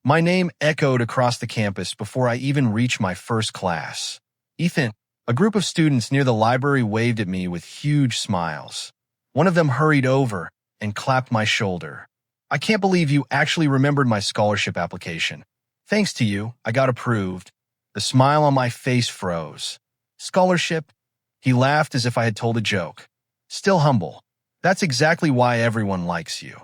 My name echoed across the campus before I even reached my first class. Ethan, a group of students near the library waved at me with huge smiles. One of them hurried over and clapped my shoulder. I can't believe you actually remembered my scholarship application. Thanks to you, I got approved. The smile on my face froze. Scholarship? He laughed as if I had told a joke. Still humble. That's exactly why everyone likes you.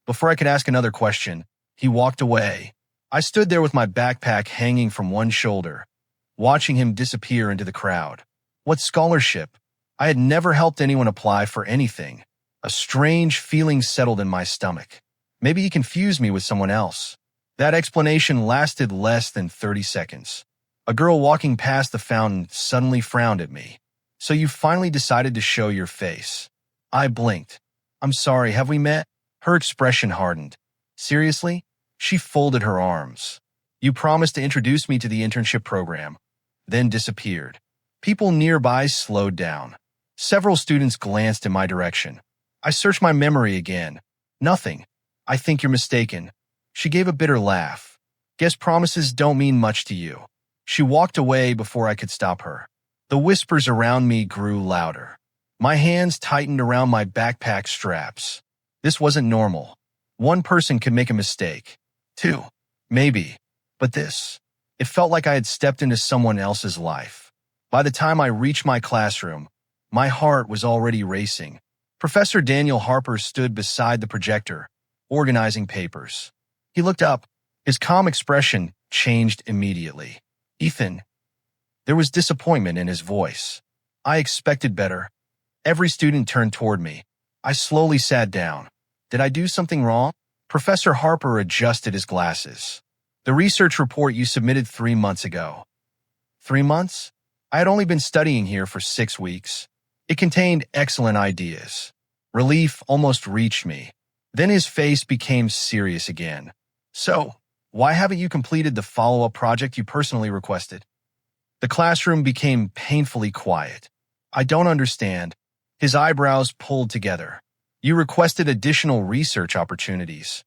Before I could ask another question, he walked away. I stood there with my backpack hanging from one shoulder, watching him disappear into the crowd. What scholarship? I had never helped anyone apply for anything. A strange feeling settled in my stomach. Maybe he confused me with someone else. That explanation lasted less than 30 seconds. A girl walking past the fountain suddenly frowned at me. So you finally decided to show your face. I blinked. I'm sorry, have we met? Her expression hardened. Seriously? She folded her arms. You promised to introduce me to the internship program, then disappeared. People nearby slowed down. Several students glanced in my direction. I searched my memory again. Nothing. I think you're mistaken. She gave a bitter laugh. Guess promises don't mean much to you. She walked away before I could stop her. The whispers around me grew louder. My hands tightened around my backpack straps. This wasn't normal. One person could make a mistake. Two, maybe. But this, it felt like I had stepped into someone else's life. By the time I reached my classroom, my heart was already racing. Professor Daniel Harper stood beside the projector, organizing papers. He looked up. His calm expression changed immediately. Ethan. There was disappointment in his voice. I expected better. Every student turned toward me. I slowly sat down. Did I do something wrong? Professor Harper adjusted his glasses. The research report you submitted 3 months ago. 3 months? I had only been studying here for 6 weeks. It contained excellent ideas. Relief almost reached me. Then his face became serious again. So, why haven't you completed the follow-up project you personally requested? The classroom became painfully quiet. I don't understand. His eyebrows pulled together. You requested additional research opportunities.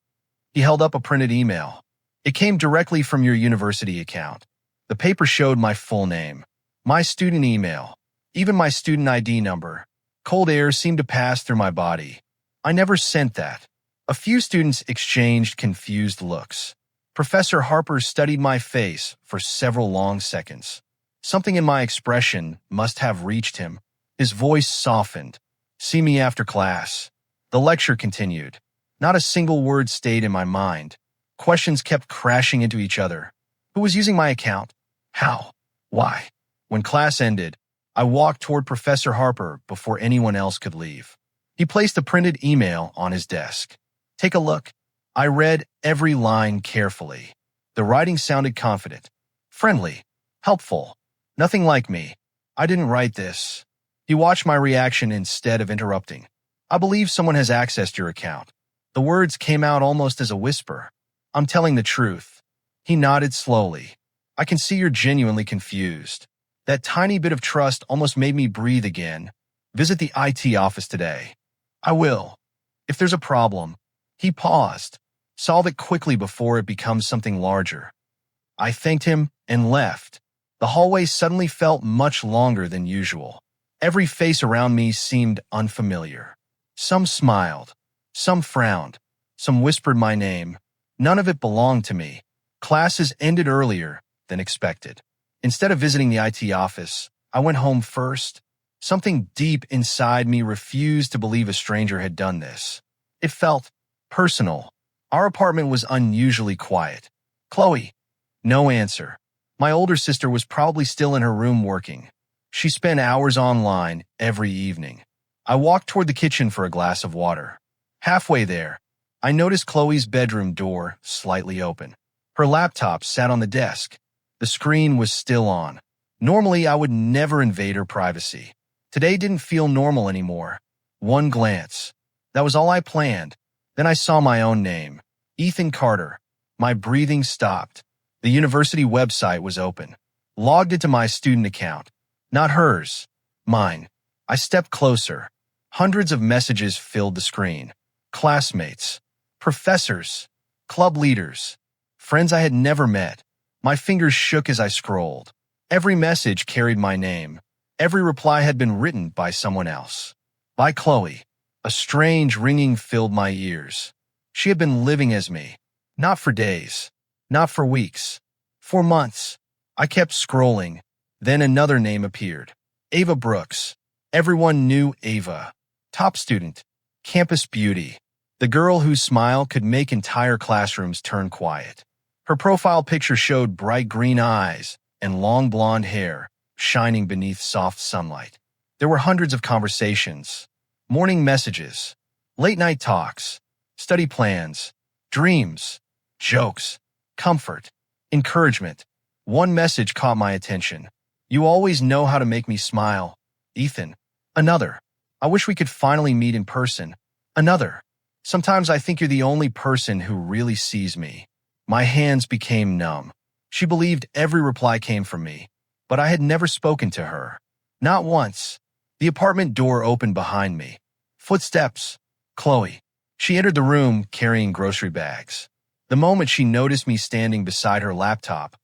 He held up a printed email. It came directly from your university account. The paper showed my full name, my student email, even my student ID number. Cold air seemed to pass through my body. I never sent that. A few students exchanged confused looks. Professor Harper studied my face for several long seconds. Something in my expression must have reached him. His voice softened. See me after class. The lecture continued. Not a single word stayed in my mind. Questions kept crashing into each other. Who was using my account? How? Why? When class ended, I walked toward Professor Harper before anyone else could leave. He placed a printed email on his desk. Take a look. I read every line carefully. The writing sounded confident, friendly, helpful. Nothing like me. I didn't write this. He watched my reaction instead of interrupting. I believe someone has accessed your account. The words came out almost as a whisper. I'm telling the truth. He nodded slowly. I can see you're genuinely confused. That tiny bit of trust almost made me breathe again. Visit the IT office today. I will. If there's a problem. He paused. Solve it quickly before it becomes something larger. I thanked him and left. The hallway suddenly felt much longer than usual. Every face around me seemed unfamiliar. Some smiled. Some frowned. Some whispered my name. None of it belonged to me. Classes ended earlier than expected. Instead of visiting the IT office, I went home first. Something deep inside me refused to believe a stranger had done this. It felt personal. Our apartment was unusually quiet. Chloe. No answer. My older sister was probably still in her room working. She spent hours online every evening. I walked toward the kitchen for a glass of water. Halfway there, I noticed Chloe's bedroom door slightly open. Her laptop sat on the desk. The screen was still on. Normally, I would never invade her privacy. Today didn't feel normal anymore. One glance. That was all I planned. Then I saw my own name. Ethan Carter. My breathing stopped. The university website was open. Logged into my student account. Not hers. Mine. I stepped closer. Hundreds of messages filled the screen. Classmates. Professors. Club leaders. friends I had never met. My fingers shook as I scrolled. Every message carried my name. Every reply had been written by someone else. By Chloe. A strange ringing filled my ears. She had been living as me. Not for days. Not for weeks. For months. I kept scrolling. Then another name appeared. Ava Brooks. Everyone knew Ava. Top student. Campus beauty. The girl whose smile could make entire classrooms turn quiet. Her profile picture showed bright green eyes and long blonde hair shining beneath soft sunlight. There were hundreds of conversations, morning messages, late-night talks, study plans, dreams, jokes, comfort, encouragement. One message caught my attention. You always know how to make me smile, Ethan. Another. I wish we could finally meet in person. Another. Sometimes I think you're the only person who really sees me. My hands became numb. She believed every reply came from me, but I had never spoken to her. Not once. The apartment door opened behind me. Footsteps. Chloe. She entered the room carrying grocery bags. The moment she noticed me standing beside her laptop,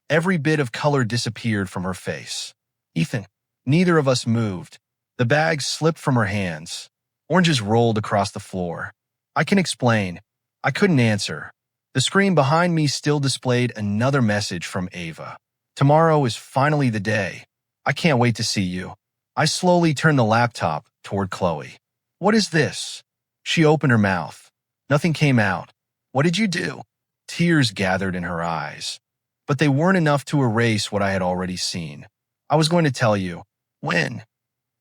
every bit of color disappeared from her face. Ethan. Neither of us moved. The bags slipped from her hands. Oranges rolled across the floor. I can explain. I couldn't answer. The screen behind me still displayed another message from Ava. Tomorrow is finally the day. I can't wait to see you. I slowly turned the laptop toward Chloe. What is this? She opened her mouth. Nothing came out. What did you do? Tears gathered in her eyes. But they weren't enough to erase what I had already seen. I was going to tell you. When?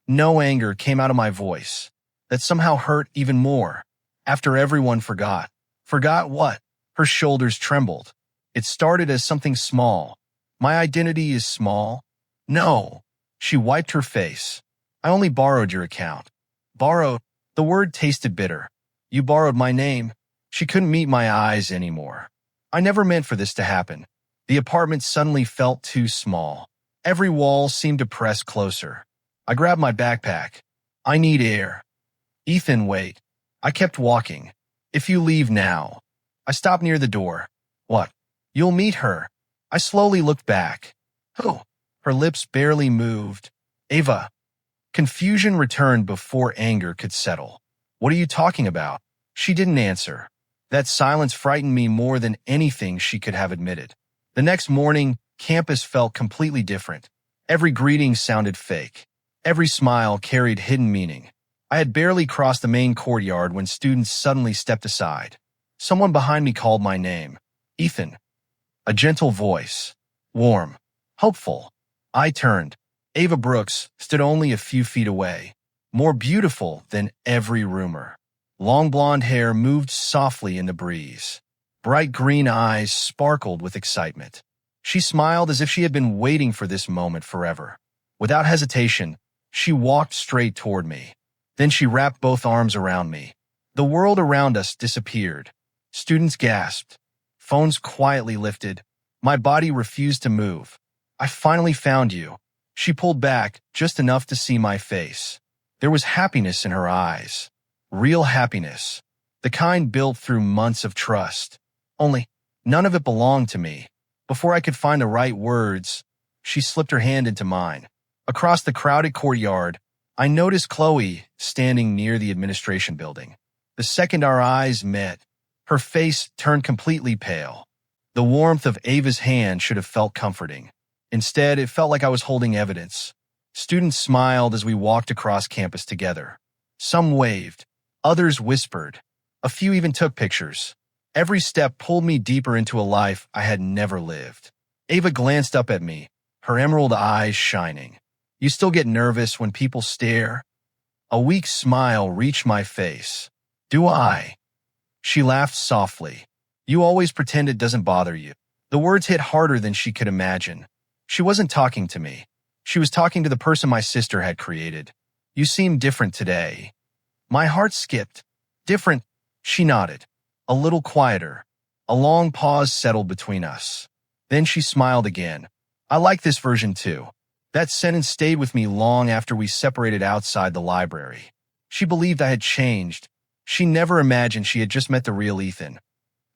No anger came out of my voice. That somehow hurt even more. After everyone forgot. Forgot what? Her shoulders trembled. It started as something small. My identity is small? No. She wiped her face. I only borrowed your account. Borrowed? The word tasted bitter. You borrowed my name. She couldn't meet my eyes anymore. I never meant for this to happen. The apartment suddenly felt too small. Every wall seemed to press closer. I grabbed my backpack. I need air. Ethan, wait. I kept walking. If you leave now. I stopped near the door. What? You'll meet her. I slowly looked back. Who? Her lips barely moved. Ava. Confusion returned before anger could settle. What are you talking about? She didn't answer. That silence frightened me more than anything she could have admitted. The next morning, campus felt completely different. Every greeting sounded fake. Every smile carried hidden meaning. I had barely crossed the main courtyard when students suddenly stepped aside. Someone behind me called my name. Ethan. A gentle voice. Warm. Hopeful. I turned. Ava Brooks stood only a few feet away. More beautiful than every rumor. Long blonde hair moved softly in the breeze. Bright green eyes sparkled with excitement. She smiled as if she had been waiting for this moment forever. Without hesitation, she walked straight toward me. Then she wrapped both arms around me. The world around us disappeared. Students gasped. Phones quietly lifted. My body refused to move. I finally found you. She pulled back just enough to see my face. There was happiness in her eyes. Real happiness. The kind built through months of trust. Only, none of it belonged to me. Before I could find the right words, she slipped her hand into mine. Across the crowded courtyard, I noticed Chloe standing near the administration building. The second our eyes met, her face turned completely pale. The warmth of Ava's hand should have felt comforting. Instead, it felt like I was holding evidence. Students smiled as we walked across campus together. Some waved. Others whispered. A few even took pictures. Every step pulled me deeper into a life I had never lived. Ava glanced up at me, her emerald eyes shining. You still get nervous when people stare? A weak smile reached my face. Do I? She laughed softly. You always pretend it doesn't bother you. The words hit harder than she could imagine. She wasn't talking to me. She was talking to the person my sister had created. You seem different today. My heart skipped. Different, she nodded. A little quieter. A long pause settled between us. Then she smiled again. I like this version too. That sentence stayed with me long after we separated outside the library. She believed I had changed. She never imagined she had just met the real Ethan.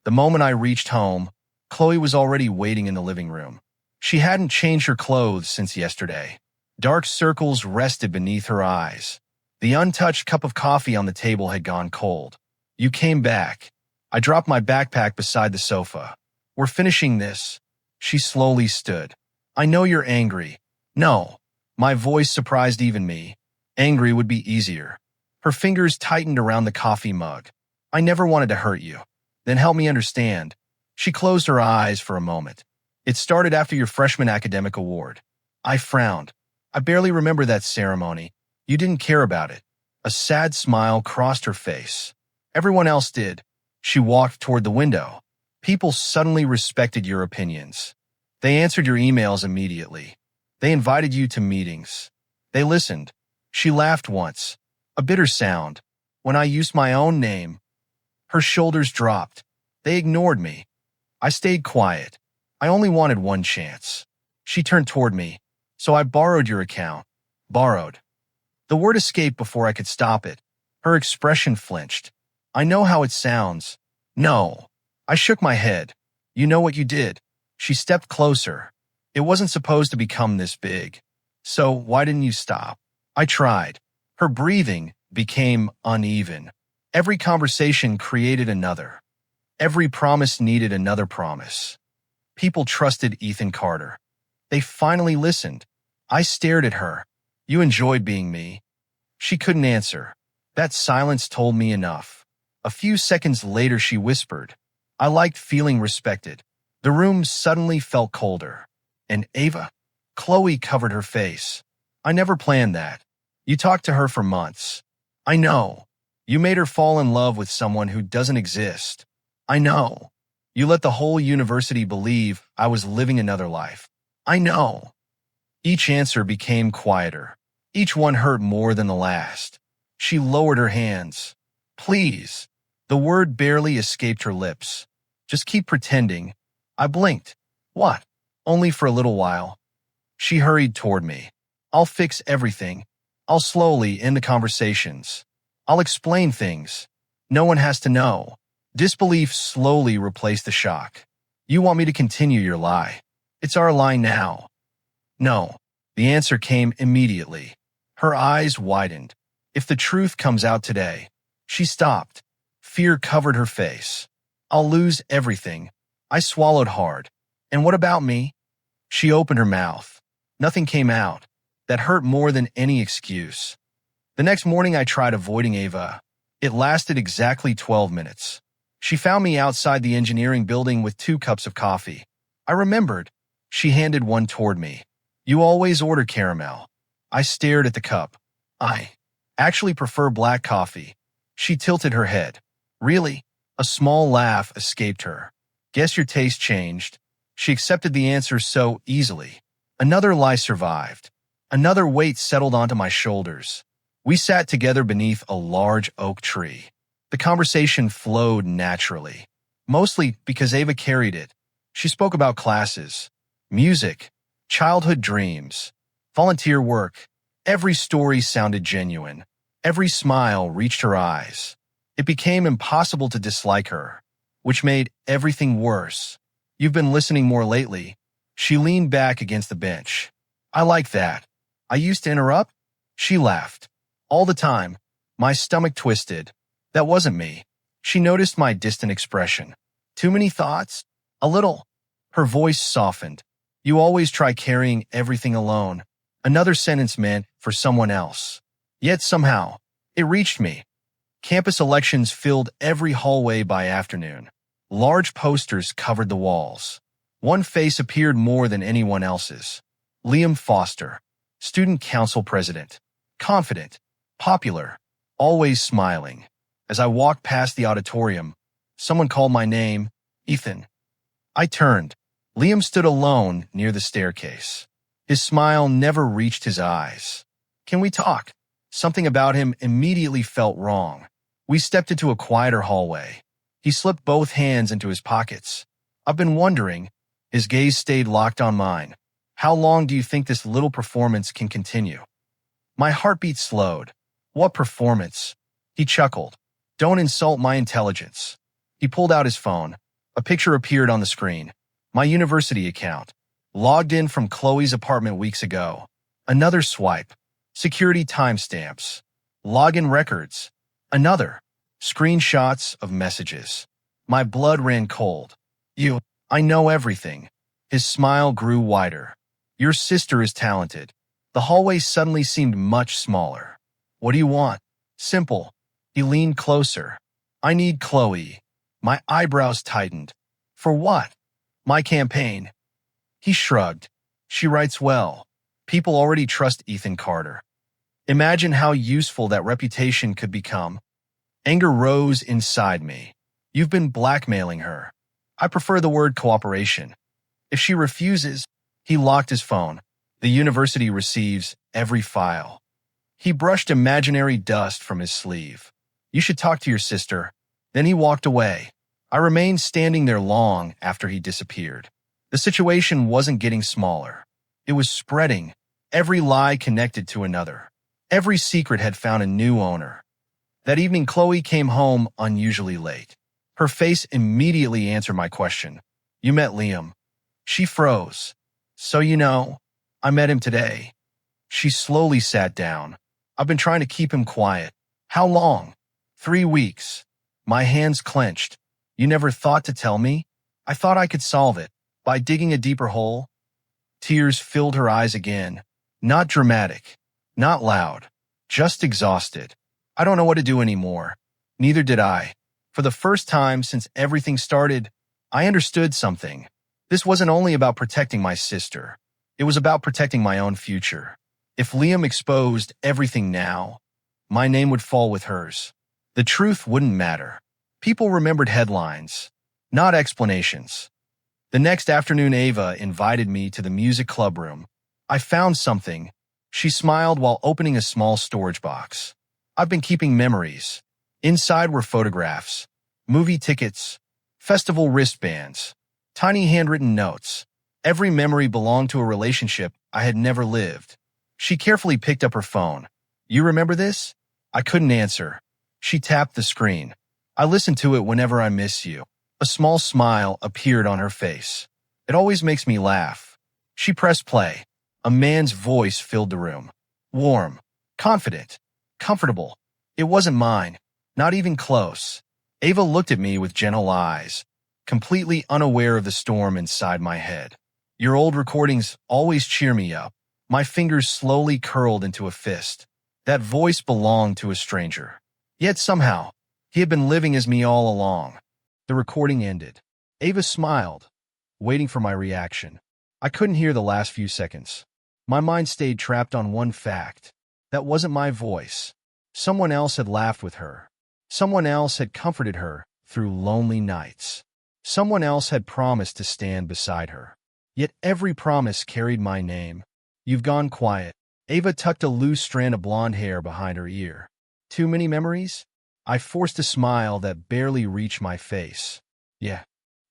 The moment I reached home, Chloe was already waiting in the living room. She hadn't changed her clothes since yesterday. Dark circles rested beneath her eyes. The untouched cup of coffee on the table had gone cold. You came back. I dropped my backpack beside the sofa. We're finishing this. She slowly stood. I know you're angry. No. My voice surprised even me. Angry would be easier. Her fingers tightened around the coffee mug. I never wanted to hurt you. Then help me understand. She closed her eyes for a moment. It started after your freshman academic award. I frowned. I barely remember that ceremony. You didn't care about it. A sad smile crossed her face. Everyone else did. She walked toward the window. People suddenly respected your opinions. They answered your emails immediately. They invited you to meetings. They listened. She laughed once. A bitter sound. When I used my own name. Her shoulders dropped. They ignored me. I stayed quiet. I only wanted one chance. She turned toward me. So I borrowed your account. Borrowed. The word escaped before I could stop it. Her expression flinched. I know how it sounds. No. I shook my head. You know what you did. She stepped closer. It wasn't supposed to become this big. So why didn't you stop? I tried. Her breathing became uneven. Every conversation created another. Every promise needed another promise. People trusted Ethan Carter. They finally listened. I stared at her. You enjoyed being me. She couldn't answer. That silence told me enough. A few seconds later she whispered, I liked feeling respected. The room suddenly felt colder. And Ava? Chloe covered her face. I never planned that. You talked to her for months. I know. You made her fall in love with someone who doesn't exist. I know. You let the whole university believe I was living another life. I know. Each answer became quieter. Each one hurt more than the last. She lowered her hands. Please. The word barely escaped her lips. Just keep pretending. I blinked. What? Only for a little while. She hurried toward me. I'll fix everything. I'll slowly end the conversations. I'll explain things. No one has to know. Disbelief slowly replaced the shock. You want me to continue your lie. It's our lie now. No. The answer came immediately. Her eyes widened. If the truth comes out today. She stopped. Fear covered her face. I'll lose everything. I swallowed hard. And what about me? She opened her mouth. Nothing came out. That hurt more than any excuse. The next morning I tried avoiding Ava. It lasted exactly 12 minutes. She found me outside the engineering building with 2 cups of coffee. I remembered. She handed one toward me. You always order caramel. I stared at the cup. I actually prefer black coffee. She tilted her head. Really? A small laugh escaped her. Guess your taste changed. She accepted the answer so easily. Another lie survived. Another weight settled onto my shoulders. We sat together beneath a large oak tree. The conversation flowed naturally, mostly because Ava carried it. She spoke about classes, music, childhood dreams, volunteer work. Every story sounded genuine. Every smile reached her eyes. It became impossible to dislike her, which made everything worse. You've been listening more lately. She leaned back against the bench. I like that. I used to interrupt? She laughed. All the time. My stomach twisted. That wasn't me. She noticed my distant expression. Too many thoughts? A little. Her voice softened. You always try carrying everything alone. Another sentence meant for someone else. Yet somehow, it reached me. Campus elections filled every hallway by afternoon. Large posters covered the walls. One face appeared more than anyone else's. Liam Foster, student council president. Confident, popular, always smiling. As I walked past the auditorium, someone called my name, Ethan. I turned. Liam stood alone near the staircase. His smile never reached his eyes. Can we talk? Something about him immediately felt wrong. We stepped into a quieter hallway. He slipped both hands into his pockets. I've been wondering. His gaze stayed locked on mine. How long do you think this little performance can continue? My heartbeat slowed. What performance? He chuckled. Don't insult my intelligence. He pulled out his phone. A picture appeared on the screen. My university account. Logged in from Chloe's apartment weeks ago. Another swipe. Security timestamps. Login records. Another. Screenshots of messages. My blood ran cold. I know everything. His smile grew wider. Your sister is talented. The hallway suddenly seemed much smaller. What do you want? Simple. He leaned closer. I need Chloe. My eyebrows tightened. For what? My campaign. He shrugged. She writes well. People already trust Ethan Carter. Imagine how useful that reputation could become. Anger rose inside me. You've been blackmailing her. I prefer the word cooperation. If she refuses, he locked his phone. The university receives every file. He brushed imaginary dust from his sleeve. You should talk to your sister. Then he walked away. I remained standing there long after he disappeared. The situation wasn't getting smaller. It was spreading. Every lie connected to another. Every secret had found a new owner. That evening, Chloe came home unusually late. Her face immediately answered my question. You met Liam. She froze. So you know, I met him today. She slowly sat down. I've been trying to keep him quiet. How long? 3 weeks. My hands clenched. You never thought to tell me? I thought I could solve it. By digging a deeper hole? Tears filled her eyes again. Not dramatic. Not loud. Just exhausted. I don't know what to do anymore. Neither did I. For the first time since everything started, I understood something. This wasn't only about protecting my sister. It was about protecting my own future. If Liam exposed everything now, my name would fall with hers. The truth wouldn't matter. People remembered headlines, not explanations. The next afternoon, Ava invited me to the music club room. I found something. She smiled while opening a small storage box. I've been keeping memories. Inside were photographs, movie tickets, festival wristbands, tiny handwritten notes. Every memory belonged to a relationship I had never lived. She carefully picked up her phone. You remember this? I couldn't answer. She tapped the screen. I listen to it whenever I miss you. A small smile appeared on her face. It always makes me laugh. She pressed play. A man's voice filled the room. Warm, confident, comfortable. It wasn't mine, not even close. Ava looked at me with gentle eyes, completely unaware of the storm inside my head. Your old recordings always cheer me up. My fingers slowly curled into a fist. That voice belonged to a stranger. Yet somehow, he had been living as me all along. The recording ended. Ava smiled, waiting for my reaction. I couldn't hear the last few seconds. My mind stayed trapped on one fact. That wasn't my voice. Someone else had laughed with her. Someone else had comforted her through lonely nights. Someone else had promised to stand beside her. Yet every promise carried my name. You've gone quiet. Ava tucked a loose strand of blonde hair behind her ear. Too many memories? I forced a smile that barely reached my face. Yeah.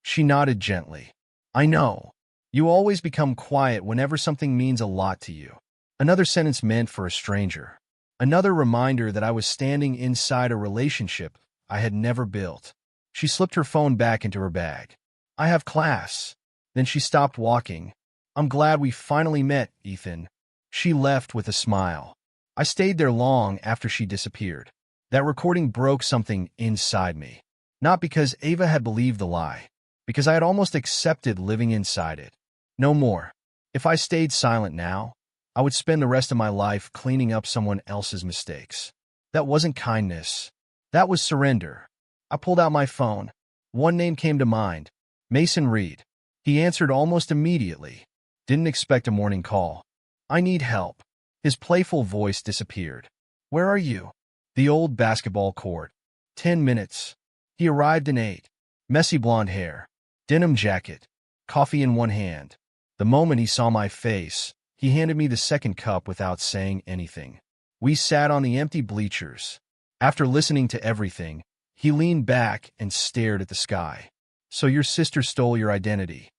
She nodded gently. I know. You always become quiet whenever something means a lot to you. Another sentence meant for a stranger. Another reminder that I was standing inside a relationship I had never built. She slipped her phone back into her bag. I have class. Then she stopped walking. I'm glad we finally met, Ethan. She left with a smile. I stayed there long after she disappeared. That recording broke something inside me. Not because Ava had believed the lie, because I had almost accepted living inside it. No more. If I stayed silent now, I would spend the rest of my life cleaning up someone else's mistakes. That wasn't kindness. That was surrender. I pulled out my phone. One name came to mind. Mason Reed. He answered almost immediately. Didn't expect a morning call. I need help. His playful voice disappeared. Where are you? The old basketball court. 10 minutes. He arrived in 8. Messy blonde hair. Denim jacket. Coffee in one hand. The moment he saw my face, he handed me the second cup without saying anything. We sat on the empty bleachers. After listening to everything, he leaned back and stared at the sky. So your sister stole your identity.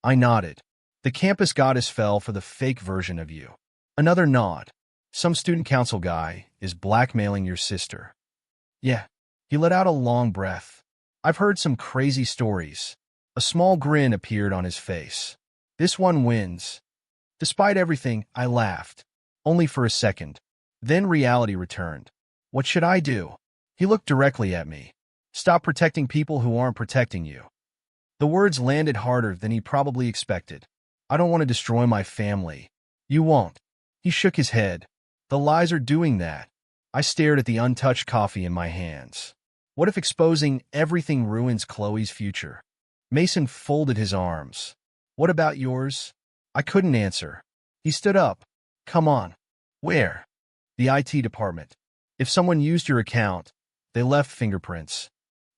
I nodded. The campus goddess fell for the fake version of you. Another nod. Some student council guy is blackmailing your sister. Yeah. He let out a long breath. I've heard some crazy stories. A small grin appeared on his face. This one wins. Despite everything, I laughed. Only for a second. Then reality returned. What should I do? He looked directly at me. Stop protecting people who aren't protecting you. The words landed harder than he probably expected. I don't want to destroy my family. You won't. He shook his head. The lies are doing that. I stared at the untouched coffee in my hands. What if exposing everything ruins Chloe's future? Mason folded his arms. What about yours? I couldn't answer. He stood up. Come on. Where? The IT department. If someone used your account, they left fingerprints.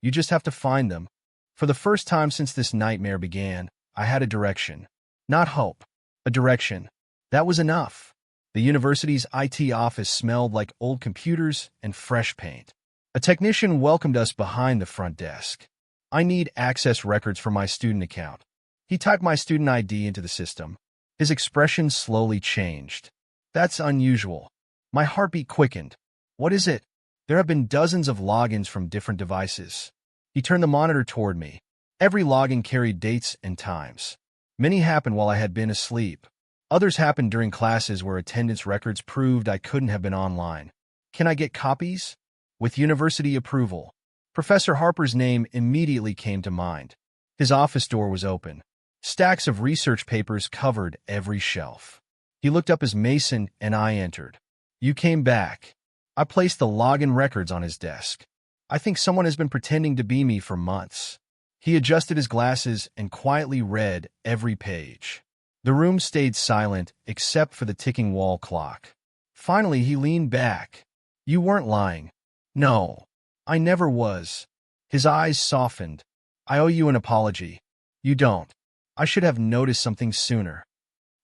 You just have to find them. For the first time since this nightmare began, I had a direction. Not hope. A direction. That was enough. The university's IT office smelled like old computers and fresh paint. A technician welcomed us behind the front desk. I need access records for my student account. He typed my student ID into the system. His expression slowly changed. That's unusual. My heartbeat quickened. What is it? There have been dozens of logins from different devices. He turned the monitor toward me. Every login carried dates and times. Many happened while I had been asleep. Others happened during classes where attendance records proved I couldn't have been online. Can I get copies? With university approval. Professor Harper's name immediately came to mind. His office door was open. Stacks of research papers covered every shelf. He looked up as Mason and I entered. You came back. I placed the login records on his desk. I think someone has been pretending to be me for months. He adjusted his glasses and quietly read every page. The room stayed silent except for the ticking wall clock. Finally, he leaned back. You weren't lying. No, I never was. His eyes softened. I owe you an apology. You don't. I should have noticed something sooner.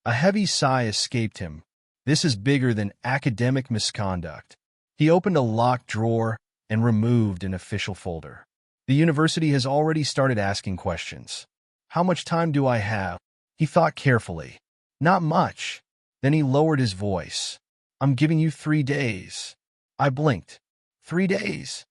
A heavy sigh escaped him. This is bigger than academic misconduct. He opened a locked drawer and removed an official folder. The university has already started asking questions. How much time do I have? He thought carefully. Not much. Then he lowered his voice. I'm giving you 3 days. I blinked. 3 days?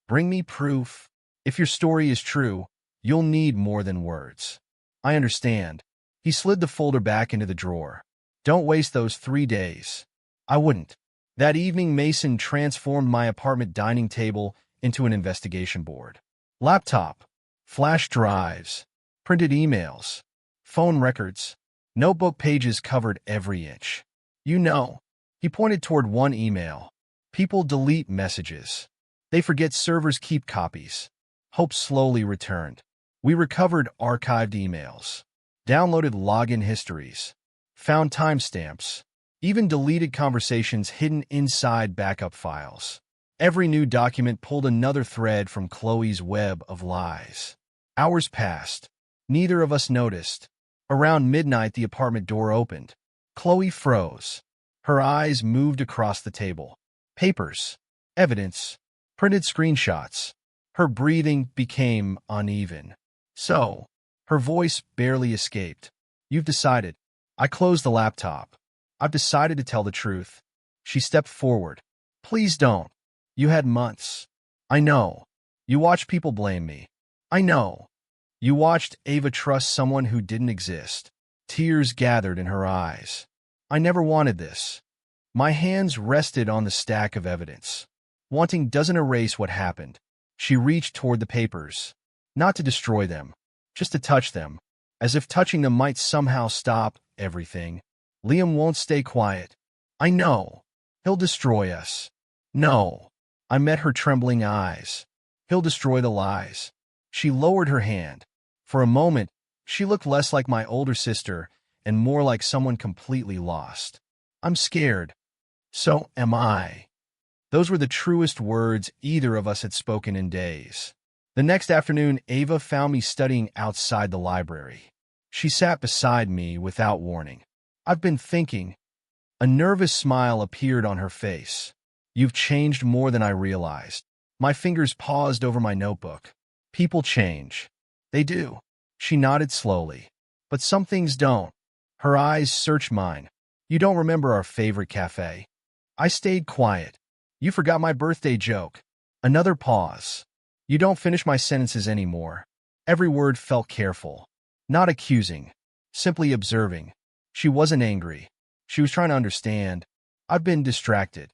Bring me proof. If your story is true, you'll need more than words. I understand. He slid the folder back into the drawer. Don't waste those 3 days. I wouldn't. That evening, Mason transformed my apartment dining table into an investigation board. Laptop, flash drives, printed emails, phone records, notebook pages covered every inch. You know, he pointed toward one email. People delete messages. They forget servers keep copies. Hope slowly returned. We recovered archived emails, downloaded login histories, found timestamps, even deleted conversations hidden inside backup files. Every new document pulled another thread from Chloe's web of lies. Hours passed. Neither of us noticed. Around midnight, the apartment door opened. Chloe froze. Her eyes moved across the table. Papers, evidence, printed screenshots. Her breathing became uneven. So, her voice barely escaped. You've decided. I closed the laptop. I've decided to tell the truth. She stepped forward. Please don't. You had months. I know. You watched people blame me. I know. You watched Ava trust someone who didn't exist. Tears gathered in her eyes. I never wanted this. My hands rested on the stack of evidence. Wanting doesn't erase what happened. She reached toward the papers. Not to destroy them, just to touch them, as if touching them might somehow stop everything. Liam won't stay quiet. I know. He'll destroy us. No. I met her trembling eyes. He'll destroy the lies. She lowered her hand. For a moment, she looked less like my older sister and more like someone completely lost. I'm scared. So am I. Those were the truest words either of us had spoken in days. The next afternoon, Ava found me studying outside the library. She sat beside me without warning. I've been thinking. A nervous smile appeared on her face. You've changed more than I realized. My fingers paused over my notebook. People change. They do. She nodded slowly. But some things don't. Her eyes searched mine. You don't remember our favorite cafe? I stayed quiet. You forgot my birthday joke. Another pause. You don't finish my sentences anymore. Every word felt careful, not accusing, simply observing. She wasn't angry. She was trying to understand. I've been distracted.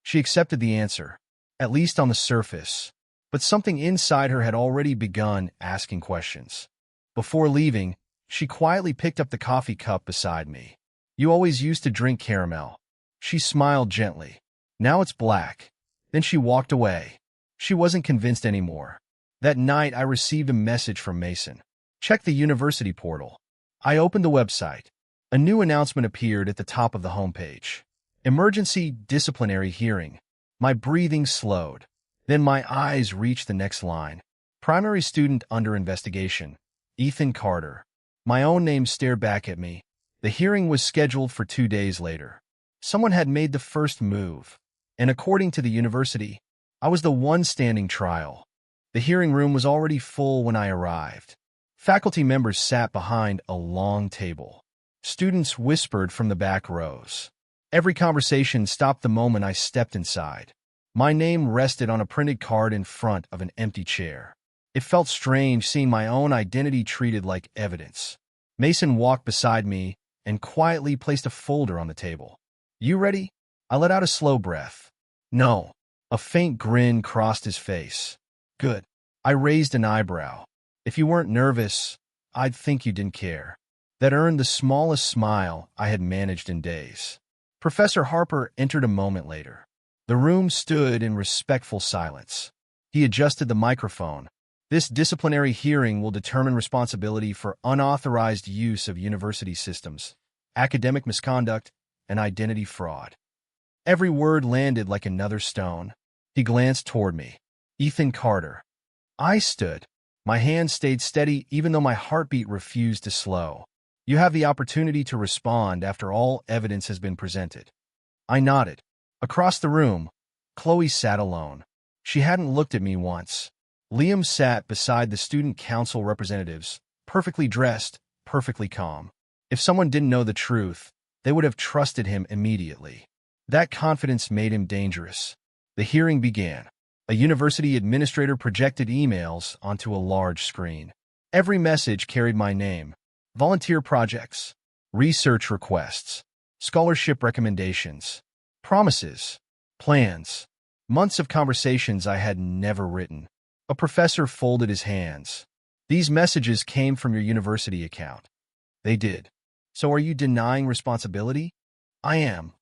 She accepted the answer, at least on the surface, but something inside her had already begun asking questions. Before leaving, she quietly picked up the coffee cup beside me. You always used to drink caramel. She smiled gently. Now it's black. Then she walked away. She wasn't convinced anymore. That night, I received a message from Mason. Check the university portal. I opened the website. A new announcement appeared at the top of the homepage. Emergency disciplinary hearing. My breathing slowed. Then my eyes reached the next line. Primary student under investigation. Ethan Carter. My own name stared back at me. The hearing was scheduled for 2 days later. Someone had made the first move, and according to the university, I was the one standing trial. The hearing room was already full when I arrived. Faculty members sat behind a long table. Students whispered from the back rows. Every conversation stopped the moment I stepped inside. My name rested on a printed card in front of an empty chair. It felt strange seeing my own identity treated like evidence. Mason walked beside me and quietly placed a folder on the table. You ready? I let out a slow breath. No. A faint grin crossed his face. Good. I raised an eyebrow. If you weren't nervous, I'd think you didn't care. That earned the smallest smile I had managed in days. Professor Harper entered a moment later. The room stood in respectful silence. He adjusted the microphone. This disciplinary hearing will determine responsibility for unauthorized use of university systems, academic misconduct, and identity fraud. Every word landed like another stone. He glanced toward me. Ethan Carter. I stood. My hand stayed steady even though my heartbeat refused to slow. You have the opportunity to respond after all evidence has been presented. I nodded. Across the room, Chloe sat alone. She hadn't looked at me once. Liam sat beside the student council representatives, perfectly dressed, perfectly calm. If someone didn't know the truth, they would have trusted him immediately. That confidence made him dangerous. The hearing began. A university administrator projected emails onto a large screen. Every message carried my name. Volunteer projects, research requests, scholarship recommendations, promises, plans, months of conversations I had never written. A professor folded his hands. These messages came from your university account. They did. So are you denying responsibility? I am.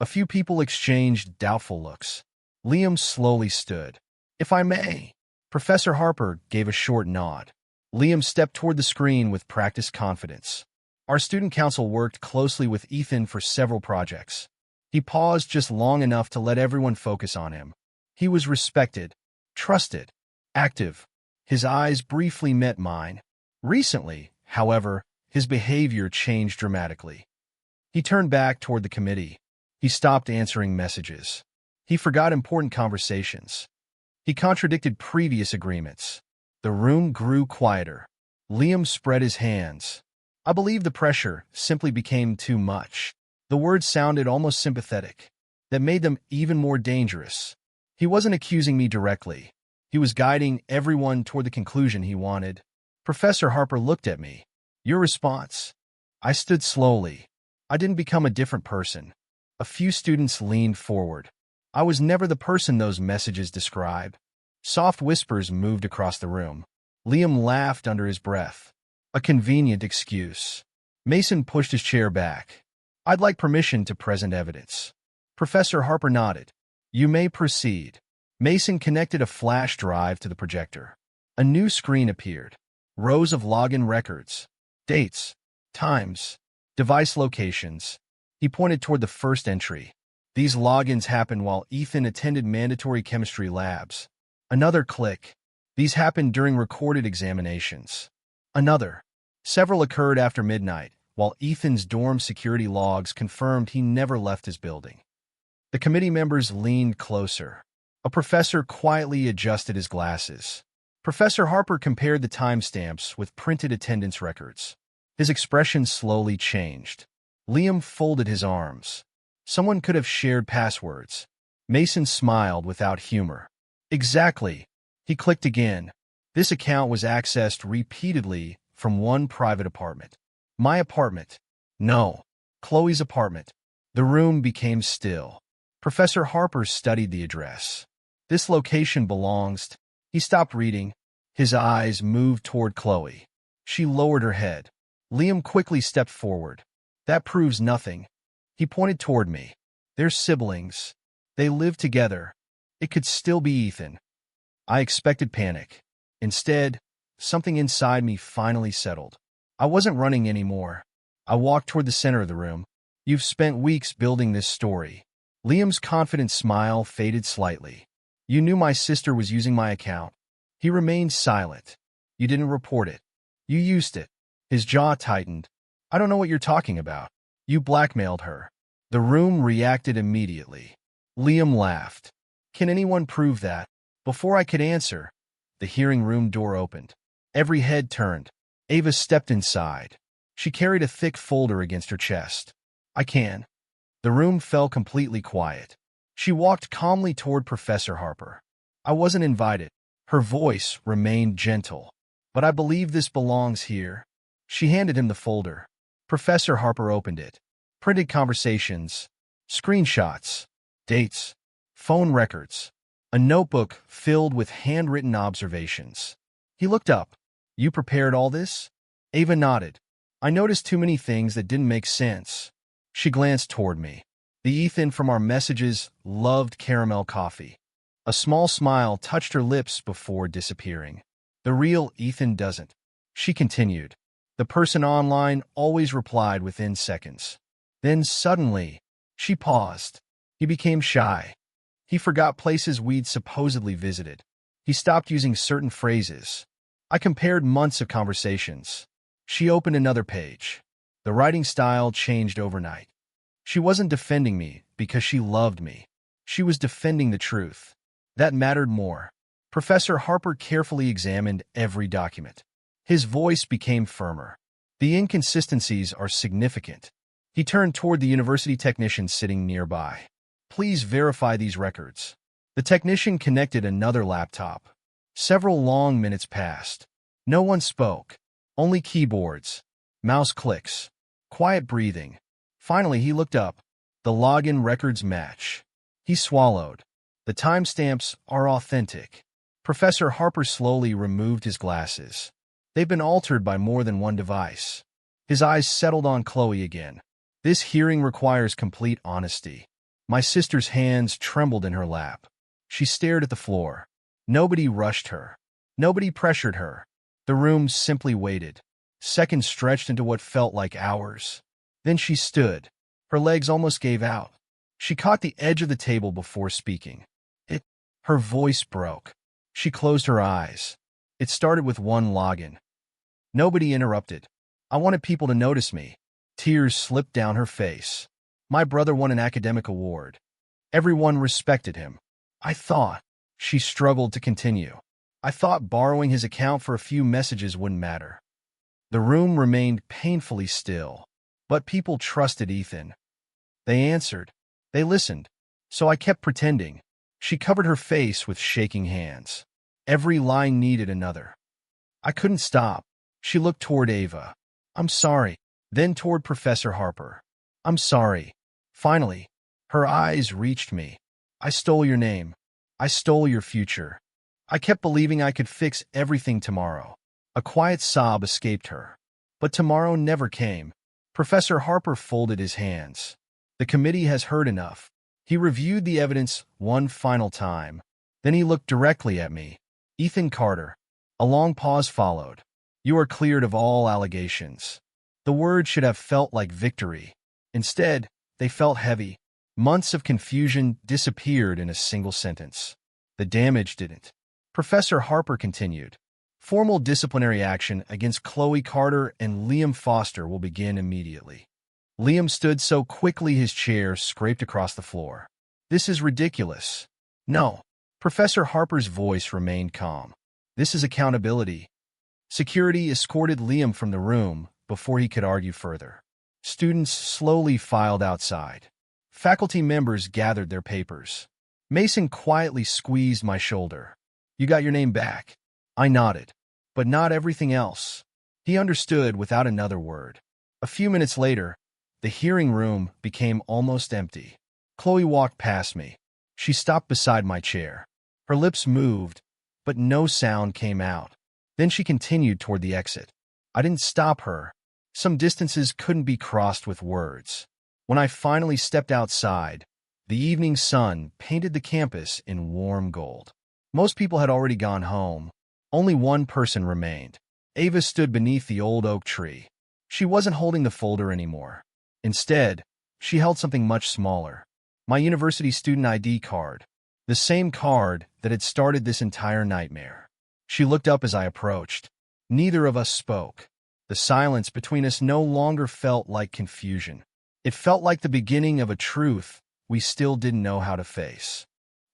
A few people exchanged doubtful looks. Liam slowly stood. If I may. Professor Harper gave a short nod. Liam stepped toward the screen with practiced confidence. Our student council worked closely with Ethan for several projects. He paused just long enough to let everyone focus on him. He was respected, trusted, active. His eyes briefly met mine. Recently, however, his behavior changed dramatically. He turned back toward the committee. He stopped answering messages. He forgot important conversations. He contradicted previous agreements. The room grew quieter. Liam spread his hands. I believe the pressure simply became too much. The words sounded almost sympathetic. That made them even more dangerous. He wasn't accusing me directly. He was guiding everyone toward the conclusion he wanted. Professor Harper looked at me. Your response? I stood slowly. I didn't become a different person. A few students leaned forward. I was never the person those messages described. Soft whispers moved across the room. Liam laughed under his breath. A convenient excuse. Mason pushed his chair back. I'd like permission to present evidence. Professor Harper nodded. You may proceed. Mason connected a flash drive to the projector. A new screen appeared. Rows of login records. Dates. Times. Device locations. He pointed toward the first entry. These logins happened while Ethan attended mandatory chemistry labs. Another click. These happened during recorded examinations. Another. Several occurred after midnight, while Ethan's dorm security logs confirmed he never left his building. The committee members leaned closer. A professor quietly adjusted his glasses. Professor Harper compared the timestamps with printed attendance records. His expression slowly changed. Liam folded his arms. Someone could have shared passwords. Mason smiled without humor. Exactly. He clicked again. This account was accessed repeatedly from one private apartment. My apartment. No. Chloe's apartment. The room became still. Professor Harper studied the address. This location belongs. He stopped reading. His eyes moved toward Chloe. She lowered her head. Liam quickly stepped forward. That proves nothing. He pointed toward me. They're siblings. They live together. It could still be Ethan. I expected panic. Instead, something inside me finally settled. I wasn't running anymore. I walked toward the center of the room. You've spent weeks building this story. Liam's confident smile faded slightly. You knew my sister was using my account. He remained silent. You didn't report it. You used it. His jaw tightened. I don't know what you're talking about. You blackmailed her. The room reacted immediately. Liam laughed. Can anyone prove that? Before I could answer, the hearing room door opened. Every head turned. Ava stepped inside. She carried a thick folder against her chest. I can. The room fell completely quiet. She walked calmly toward Professor Harper. I wasn't invited. Her voice remained gentle. But I believe this belongs here. She handed him the folder. Professor Harper opened it. Printed conversations, screenshots, dates, phone records, a notebook filled with handwritten observations. He looked up. You prepared all this? Ava nodded. I noticed too many things that didn't make sense. She glanced toward me. The Ethan from our messages loved caramel coffee. A small smile touched her lips before disappearing. The real Ethan doesn't. She continued. The person online always replied within seconds. Then suddenly, she paused. He became shy. He forgot places we'd supposedly visited. He stopped using certain phrases. I compared months of conversations. She opened another page. The writing style changed overnight. She wasn't defending me because she loved me. She was defending the truth. That mattered more. Professor Harper carefully examined every document. His voice became firmer. The inconsistencies are significant. He turned toward the university technician sitting nearby. Please verify these records. The technician connected another laptop. Several long minutes passed. No one spoke. Only keyboards, mouse clicks, quiet breathing. Finally, he looked up. The login records match. He swallowed. The timestamps are authentic. Professor Harper slowly removed his glasses. They've been altered by more than one device. His eyes settled on Chloe again. This hearing requires complete honesty. My sister's hands trembled in her lap. She stared at the floor. Nobody rushed her. Nobody pressured her. The room simply waited. Seconds stretched into what felt like hours. Then she stood. Her legs almost gave out. She caught the edge of the table before speaking. Her voice broke. She closed her eyes. It started with one login. Nobody interrupted. I wanted people to notice me. Tears slipped down her face. My brother won an academic award. Everyone respected him. I thought. She struggled to continue. I thought borrowing his account for a few messages wouldn't matter. The room remained painfully still. But people trusted Ethan. They answered. They listened. So I kept pretending. She covered her face with shaking hands. Every line needed another. I couldn't stop. She looked toward Ava. I'm sorry. Then toward Professor Harper. I'm sorry. Finally, her eyes reached me. I stole your name. I stole your future. I kept believing I could fix everything tomorrow. A quiet sob escaped her. But tomorrow never came. Professor Harper folded his hands. The committee has heard enough. He reviewed the evidence one final time. Then he looked directly at me. Ethan Carter. A long pause followed. You are cleared of all allegations. The words should have felt like victory. Instead, they felt heavy. Months of confusion disappeared in a single sentence. The damage didn't. Professor Harper continued. Formal disciplinary action against Chloe Carter and Liam Foster will begin immediately. Liam stood so quickly his chair scraped across the floor. This is ridiculous. No. Professor Harper's voice remained calm. This is accountability. Security escorted Liam from the room before he could argue further. Students slowly filed outside. Faculty members gathered their papers. Mason quietly squeezed my shoulder. You got your name back. I nodded. But not everything else. He understood without another word. A few minutes later, the hearing room became almost empty. Chloe walked past me. She stopped beside my chair. Her lips moved, but no sound came out. Then she continued toward the exit. I didn't stop her. Some distances couldn't be crossed with words. When I finally stepped outside, the evening sun painted the campus in warm gold. Most people had already gone home. Only one person remained. Ava stood beneath the old oak tree. She wasn't holding the folder anymore. Instead, she held something much smaller. My university student ID card. The same card that had started this entire nightmare. She looked up as I approached. Neither of us spoke. The silence between us no longer felt like confusion. It felt like the beginning of a truth we still didn't know how to face.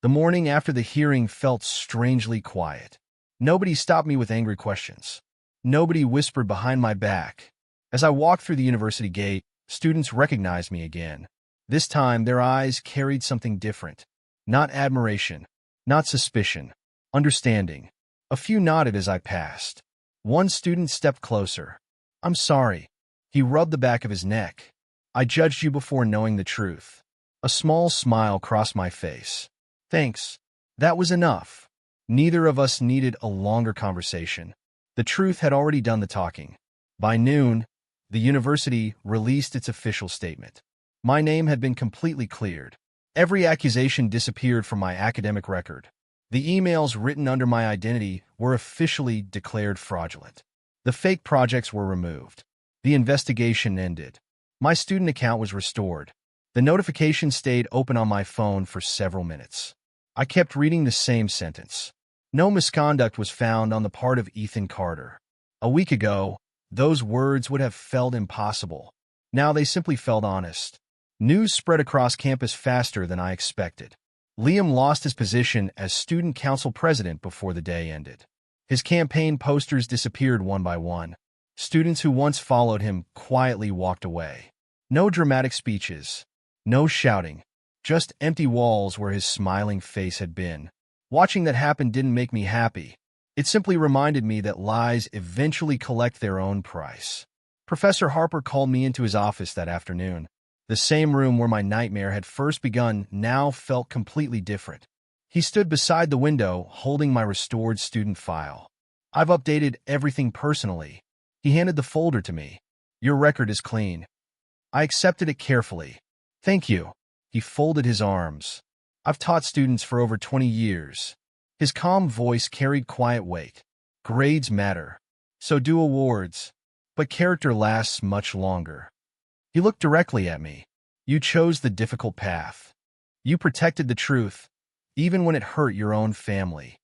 The morning after the hearing felt strangely quiet. Nobody stopped me with angry questions. Nobody whispered behind my back. As I walked through the university gate, students recognized me again. This time, their eyes carried something different. Not admiration, not suspicion, understanding. A few nodded as I passed. One student stepped closer. I'm sorry. He rubbed the back of his neck. I judged you before knowing the truth. A small smile crossed my face. Thanks. That was enough. Neither of us needed a longer conversation. The truth had already done the talking. By noon, the university released its official statement. My name had been completely cleared. Every accusation disappeared from my academic record. The emails written under my identity were officially declared fraudulent. The fake projects were removed. The investigation ended. My student account was restored. The notification stayed open on my phone for several minutes. I kept reading the same sentence. No misconduct was found on the part of Ethan Carter. A week ago, those words would have felt impossible. Now they simply felt honest. News spread across campus faster than I expected. Liam lost his position as student council president before the day ended. His campaign posters disappeared one by one. Students who once followed him quietly walked away. No dramatic speeches. No shouting. Just empty walls where his smiling face had been. Watching that happen didn't make me happy. It simply reminded me that lies eventually collect their own price. Professor Harper called me into his office that afternoon. The same room where my nightmare had first begun now felt completely different. He stood beside the window, holding my restored student file. I've updated everything personally. He handed the folder to me. Your record is clean. I accepted it carefully. Thank you. He folded his arms. I've taught students for over 20 years. His calm voice carried quiet weight. Grades matter. So do awards. But character lasts much longer. He looked directly at me. You chose the difficult path. You protected the truth, even when it hurt your own family.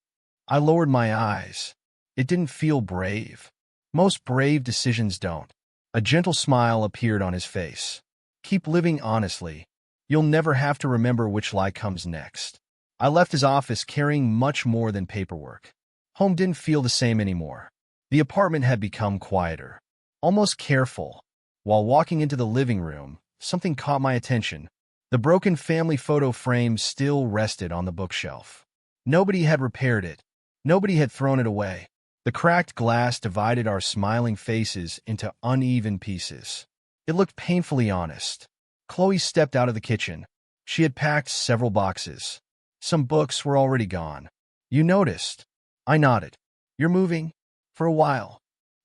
I lowered my eyes. It didn't feel brave. Most brave decisions don't. A gentle smile appeared on his face. Keep living honestly. You'll never have to remember which lie comes next. I left his office carrying much more than paperwork. Home didn't feel the same anymore. The apartment had become quieter, almost careful. While walking into the living room, something caught my attention. The broken family photo frame still rested on the bookshelf. Nobody had repaired it. Nobody had thrown it away. The cracked glass divided our smiling faces into uneven pieces. It looked painfully honest. Chloe stepped out of the kitchen. She had packed several boxes. Some books were already gone. You noticed. I nodded. You're moving? For a while.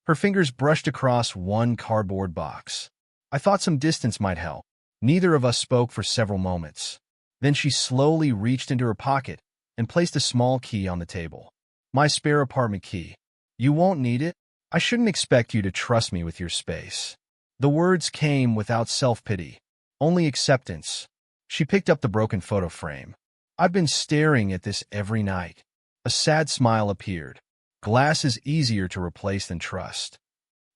Her fingers brushed across one cardboard box. I thought some distance might help. Neither of us spoke for several moments. Then she slowly reached into her pocket and placed a small key on the table. My spare apartment key. You won't need it. I shouldn't expect you to trust me with your space. The words came without self-pity, only acceptance. She picked up the broken photo frame. I've been staring at this every night. A sad smile appeared. Glass is easier to replace than trust.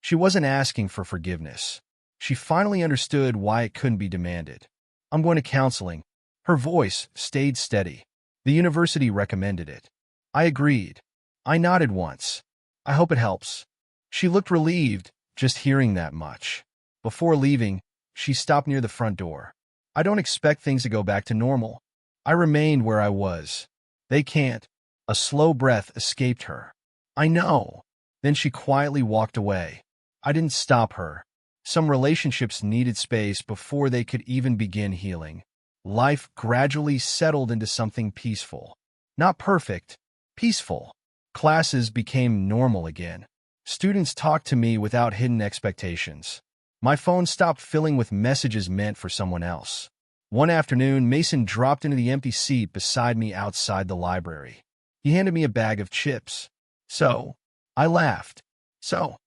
She wasn't asking for forgiveness. She finally understood why it couldn't be demanded. I'm going to counseling. Her voice stayed steady. The university recommended it. I agreed. I nodded once. I hope it helps. She looked relieved, just hearing that much. Before leaving, she stopped near the front door. I don't expect things to go back to normal. I remained where I was. They can't. A slow breath escaped her. I know. Then she quietly walked away. I didn't stop her. Some relationships needed space before they could even begin healing. Life gradually settled into something peaceful. Not perfect, peaceful. Classes became normal again. Students talked to me without hidden expectations. My phone stopped filling with messages meant for someone else. One afternoon, Mason dropped into the empty seat beside me outside the library. He handed me a bag of chips. So, I laughed. So,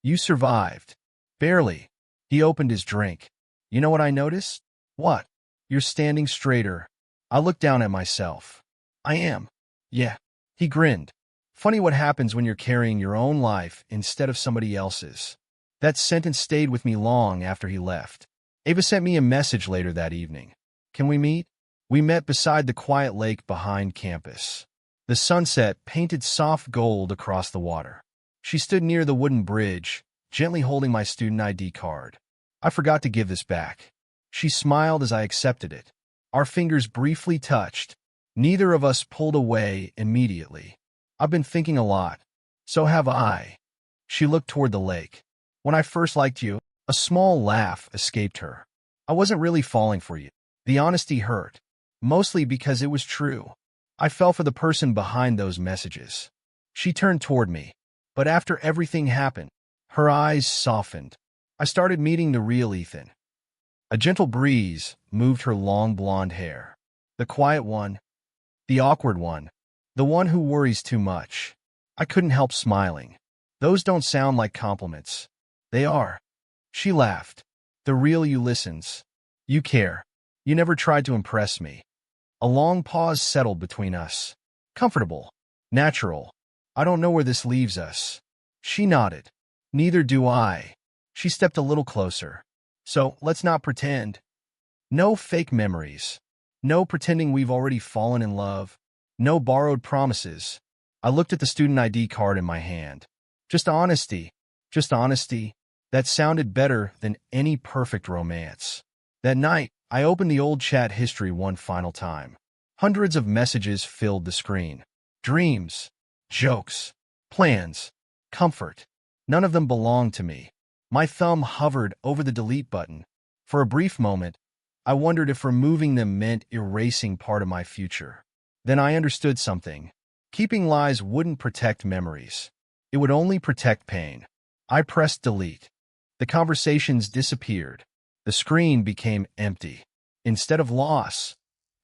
you survived. Barely. He opened his drink. You know what I noticed? What? You're standing straighter. I looked down at myself. I am. Yeah. He grinned. Funny what happens when you're carrying your own life instead of somebody else's. That sentence stayed with me long after he left. Ava sent me a message later that evening. Can we meet? We met beside the quiet lake behind campus. The sunset painted soft gold across the water. She stood near the wooden bridge, gently holding my student ID card. I forgot to give this back. She smiled as I accepted it. Our fingers briefly touched. Neither of us pulled away immediately. I've been thinking a lot. So have I. She looked toward the lake. When I first liked you, a small laugh escaped her. I wasn't really falling for you. The honesty hurt. Mostly because it was true. I fell for the person behind those messages. She turned toward me. But after everything happened, her eyes softened. I started meeting the real Ethan. A gentle breeze moved her long blonde hair. The quiet one. The awkward one. The one who worries too much. I couldn't help smiling. Those don't sound like compliments. They are. She laughed. The real you listens. You care. You never tried to impress me. A long pause settled between us. Comfortable. Natural. I don't know where this leaves us. She nodded. Neither do I. She stepped a little closer. So, let's not pretend. No fake memories. No pretending we've already fallen in love. No borrowed promises. I looked at the student ID card in my hand. Just honesty. Just honesty. That sounded better than any perfect romance. That night, I opened the old chat history one final time. Hundreds of messages filled the screen. Dreams. Jokes. Plans. Comfort. None of them belonged to me. My thumb hovered over the delete button. For a brief moment, I wondered if removing them meant erasing part of my future. Then I understood something. Keeping lies wouldn't protect memories. It would only protect pain. I pressed delete. The conversations disappeared. The screen became empty. Instead of loss,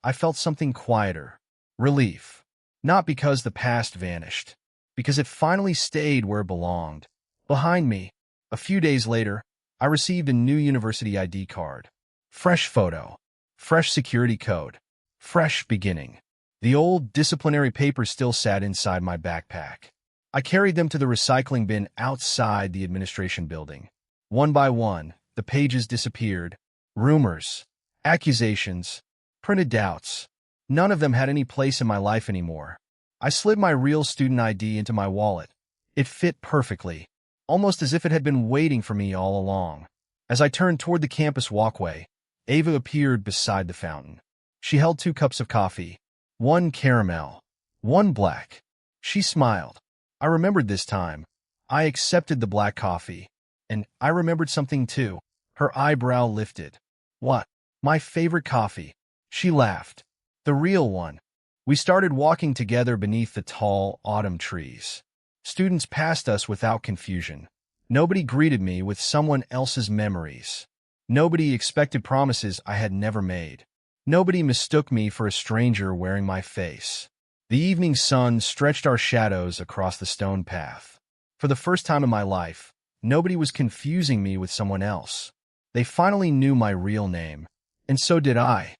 I felt something quieter. Relief. Not because the past vanished. Because it finally stayed where it belonged. Behind me, a few days later, I received a new university ID card. Fresh photo. Fresh security code. Fresh beginning. The old disciplinary papers still sat inside my backpack. I carried them to the recycling bin outside the administration building. One by one, the pages disappeared. Rumors, accusations, printed doubts. None of them had any place in my life anymore. I slid my real student ID into my wallet. It fit perfectly, almost as if it had been waiting for me all along. As I turned toward the campus walkway, Ava appeared beside the fountain. She held 2 cups of coffee, one caramel, one black. She smiled. I remembered this time. I accepted the black coffee. And I remembered something too. Her eyebrow lifted. What? My favorite coffee. She laughed. The real one. We started walking together beneath the tall autumn trees. Students passed us without confusion. Nobody greeted me with someone else's memories. Nobody expected promises I had never made. Nobody mistook me for a stranger wearing my face. The evening sun stretched our shadows across the stone path. For the first time in my life, nobody was confusing me with someone else. They finally knew my real name, and so did I.